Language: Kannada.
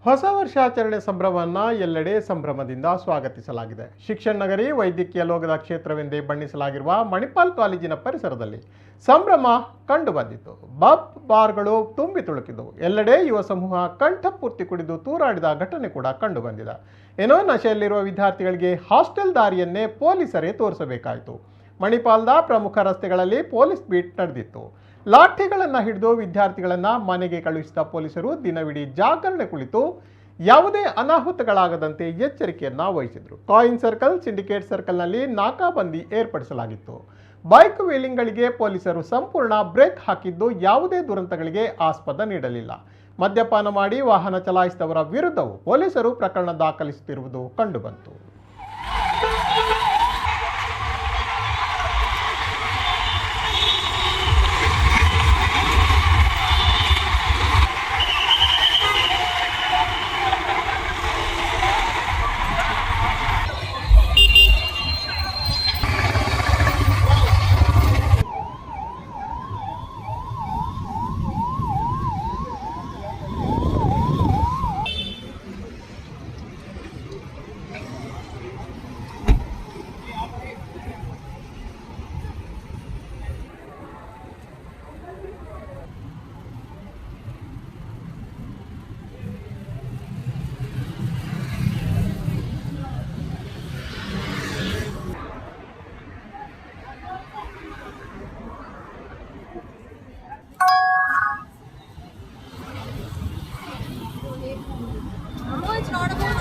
ಹೊಸ ವರ್ಷಾಚರಣೆ ಸಂಭ್ರಮವನ್ನು ಎಲ್ಲೆಡೆ ಸಂಭ್ರಮದಿಂದ ಸ್ವಾಗತಿಸಲಾಗಿದೆ. ಶಿಕ್ಷಣ ನಗರಿ ವೈದ್ಯಕೀಯ ಲೋಕದ ಕ್ಷೇತ್ರವೆಂದೇ ಬಣ್ಣಿಸಲಾಗಿರುವ ಮಣಿಪಾಲ್ ಕಾಲೇಜಿನ ಪರಿಸರದಲ್ಲಿ ಸಂಭ್ರಮ ಕಂಡುಬಂದಿತು. ಪಬ್ ಬಾರ್ಗಳು ತುಂಬಿ ತುಳುಕಿದ್ದವು. ಎಲ್ಲೆಡೆ ಯುವ ಸಮೂಹ ಕಂಠಪೂರ್ತಿ ಕುಡಿದು ತೂರಾಡಿದ ಘಟನೆ ಕೂಡ ಕಂಡುಬಂದಿದೆ. ಏನೋ ನಶೆಯಲ್ಲಿರುವ ವಿದ್ಯಾರ್ಥಿಗಳಿಗೆ ಹಾಸ್ಟೆಲ್ ದಾರಿಯನ್ನೇ ಪೊಲೀಸರೇ ತೋರಿಸಬೇಕಾಯಿತು. ಮಣಿಪಾಲ್ದ ಪ್ರಮುಖ ರಸ್ತೆಗಳಲ್ಲಿ ಪೊಲೀಸ್ ಬೀಟ್ ನಡೆದಿತ್ತು. ಲಾಠಿಗಳನ್ನು ಹಿಡಿದು ವಿದ್ಯಾರ್ಥಿಗಳನ್ನು ಮನೆಗೆ ಕಳುಹಿಸಿದ ಪೊಲೀಸರು ದಿನವಿಡೀ ಜಾಗರಣೆ ಕುಳಿತು ಯಾವುದೇ ಅನಾಹುತಗಳಾಗದಂತೆ ಎಚ್ಚರಿಕೆಯನ್ನು ವಹಿಸಿದರು. ಕಾಯಿನ್ ಸರ್ಕಲ್, ಸಿಂಡಿಕೇಟ್ ಸರ್ಕಲ್ನಲ್ಲಿ ನಾಕಾಬಂದಿ ಏರ್ಪಡಿಸಲಾಗಿತ್ತು. ಬೈಕ್ ವೀಲಿಂಗ್ಗಳಿಗೆ ಪೊಲೀಸರು ಸಂಪೂರ್ಣ ಬ್ರೇಕ್ ಹಾಕಿದ್ದು ಯಾವುದೇ ದುರಂತಗಳಿಗೆ ಆಸ್ಪದ ನೀಡಲಿಲ್ಲ. ಮದ್ಯಪಾನ ಮಾಡಿ ವಾಹನ ಚಲಾಯಿಸಿದವರ ವಿರುದ್ಧವೂ ಪೊಲೀಸರು ಪ್ರಕರಣ ದಾಖಲಿಸುತ್ತಿರುವುದು ಕಂಡುಬಂತು. It's not about